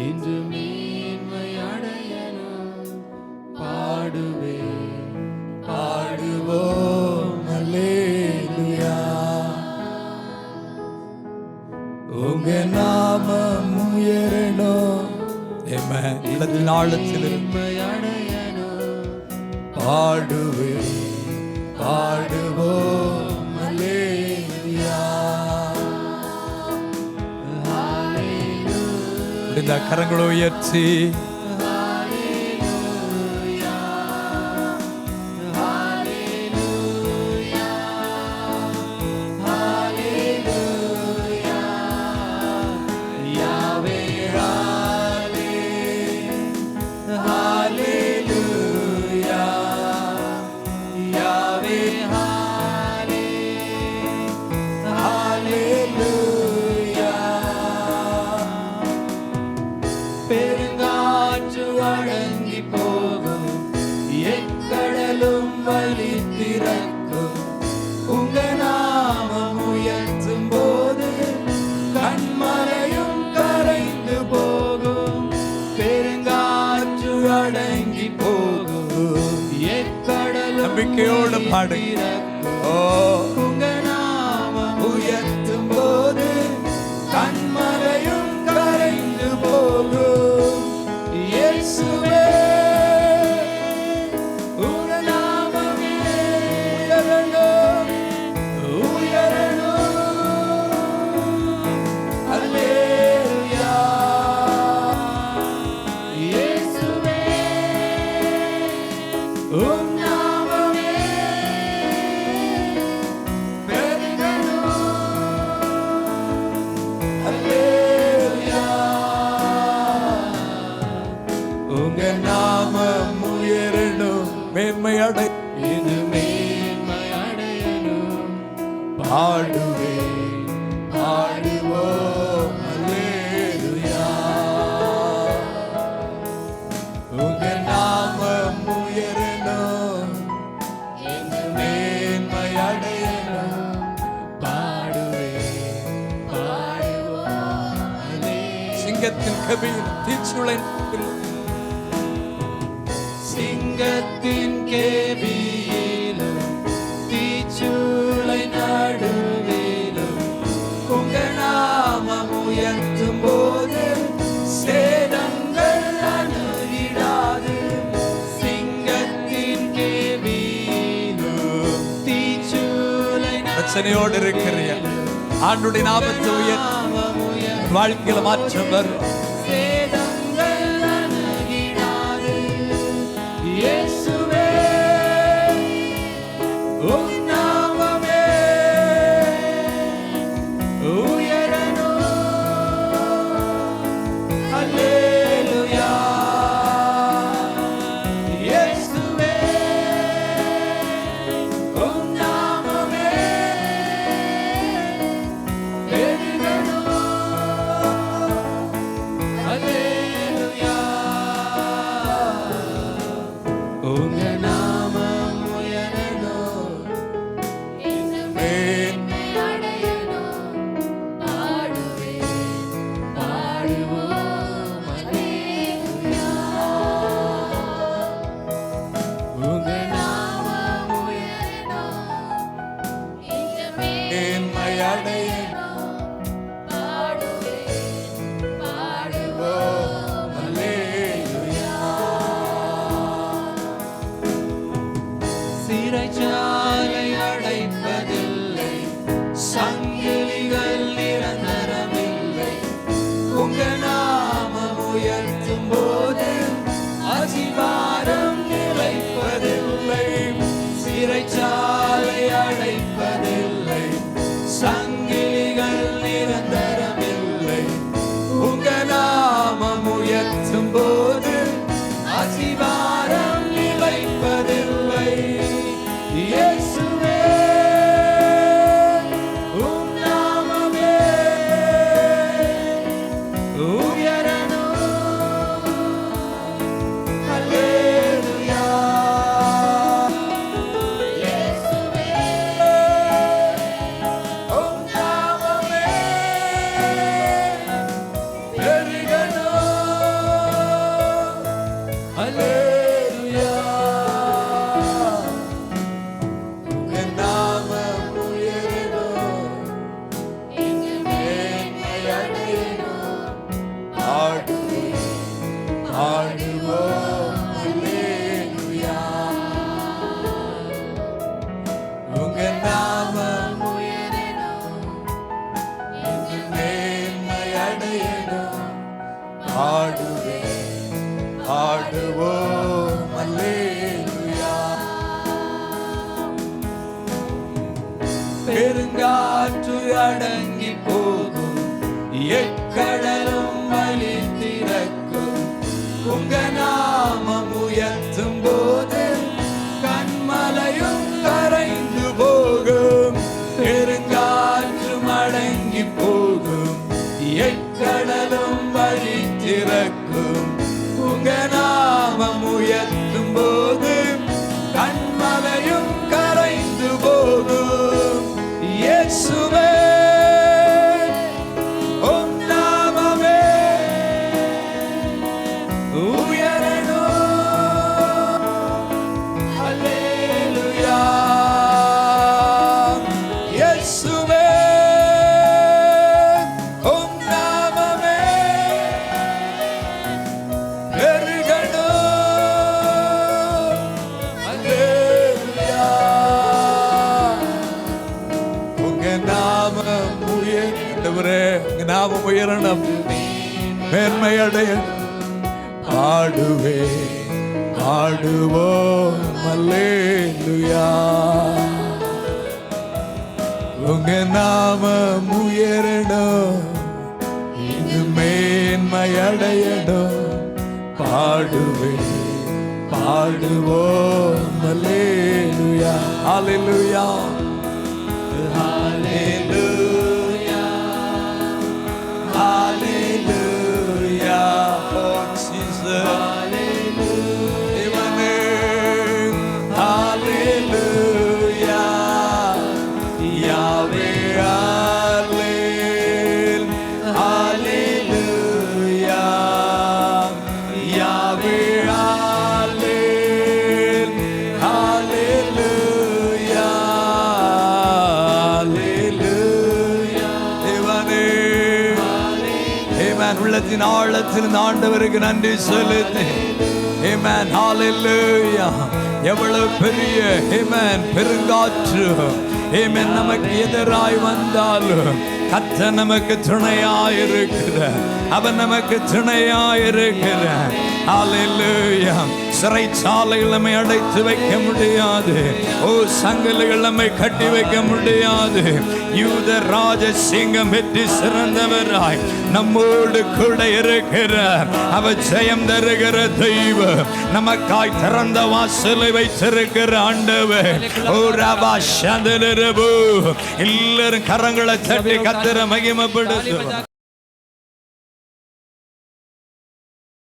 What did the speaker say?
இன்று மேன்மை அடைய நான் பாடுவேன். பாடுவோம் அல்லேலூயா. உங்க நாமம் உயரணும். உள்ளத்தின் ஆழத்தில் பாடுவேன் பாடுவோம் அல்லேலூயா. இந்த கரங்களை உயர்த்தி பெருங்காற்று அடங்கி போகும், எக்கடலும் வழி திறக்கும். உங்க நாமம் உயர்த்தும் போது கண்மலையும் கரைந்து போகும். பெருங்காற்று அடங்கி போகும், எக்கடலும் நம்பிக்கையோடு பாடு. உங்க நாமம் உயர்த்தும் போது கண்மலையும் கரைந்து போகும். இயேசுவே உங்க நாமமே உயரணும், உயரணும். அல்லேலூயா. இயேசுவே உம் நாமமே பெருகணும். அல்லேலூயா. உங்க நாமம் உயரணும். மேன்மை அடை இது மேன்மை அடையணும். பாடுவேன் பாடுவோம் அல்லேலூயா. உங்க நாமம் உயரணும். மேன்மை அடையணும். பாடுவேன் பாடுவோம் அல்லேலூயா. சிங்கத்தின் கபியில் தீச்சுளை சிங்கத்தின் கேபியிலும் தீச்சூளை நடுவிலும் உங்க நாமம் உயர்த்தும் போது சேதங்கள் அணுகிடாது. சிங்கத்தின் கேபியிலும் தீச்சூளை பிரச்சனையோடு இருக்கிறீங்க. ஆண்டுடைய நாமத்தை உயர் வாழ்க்கையில மாற்றம் வரும். சேதங்கள் அணுகிடாது. இயேசுவே உம் நாமமே உயரணும். அல்லேலூயா. இயேசுவே உம் நாமமே பெருகணும். அல்லேலூயா. உங்க நாமம் உயரணும். மேன்மை அடையணும். பாடுவேன் பாடுவோம் அல்லேலூயா. உங்க நாமம் உயரணும். மேன்மை அடையணும். பாடுவேன் பாடுவோம் அல்லேலூயா. சிறைச்சாலை அடைப்பதில்லை, சங்கிலிகள் நிரந்தரமில்லை. உங்க நாமம் உயர்த்தும் போது அதிகாரம் நிலைப்பதில்லை. சிறைச்சாலை அடைப்பதில்லை, சங்கிலிகள் நிரந்தரமில்லை. உங்க நாமம் உயர்த்தும் போது அதிகாரம் நிலைப்பதில்லை. இயேசுவே உம் அடங்கி போகும், எக்கடலும் வழி திறக்கும். உங்க நாமம் உயர்த்தும் போது கண்மலையும் கரைந்து போகும், பெருங்காற்றும் அடங்கி போகும், எக்கடலும் வழி திறக்கும். உங்க நாமம் உயர்த்தும் போது கண்மலையும் கரைந்து போகும். இயேசுவே உம் நாமமே உயரணும். அல்லேலூயா. இயேசுவே உம் நாமமே பெருகணும். அல்லேலூயா. உங்க நாமம் உயர்ந்தவரே, உங்க நாமம் உயரணும், மேன்மை அடைய ஆடுவே ஆடுவோம். அல்லேலூயா. உங்க நாமம் உயரணும், இது மேன்மை அடையணும். பாடுவே பாடுவோம். அல்லேலூயா. ஹல்லேலூயா. Hallelujah, hallelujah, oh Jesus, hallelujah, hallelujah, Yahweh, hallelujah, Yahweh, உள்ளத்தின் ஆழத்தில் ஆண்டவருக்கு நன்றி செலுத்தி ஆமென். ஹalleluya. எவ்வளவு பெரிய ஆமென் பெருங்காற்று ஆமென் நமக்கு எதிராய் வந்தாலும் கர்த்தர் நமக்கு துணையாய் இருக்கிறார். அவர் நமக்கு துணையாய் இருக்கிறார். ஹalleluya. சிறைச்சாலைகள் நம்மை அடைத்து வைக்க முடியாது. ஓ சங்கலிகள் நம்மை கட்டி வைக்க முடியாது. யூத ராஜ சிங்கம் வெற்றி சிறந்தவராய் நம்மோடு கூட இருக்கிறார். அவர் ஜெயம் தருகிற தெய்வம், நமக்காய் திறந்த வாசலை வைத்திருக்கிற ஆண்டவர். ஓ ரபா சந்தரபு எல்லாரும் கரங்களை தட்டி கர்த்தரை மகிமைப்படுத்துவோம்.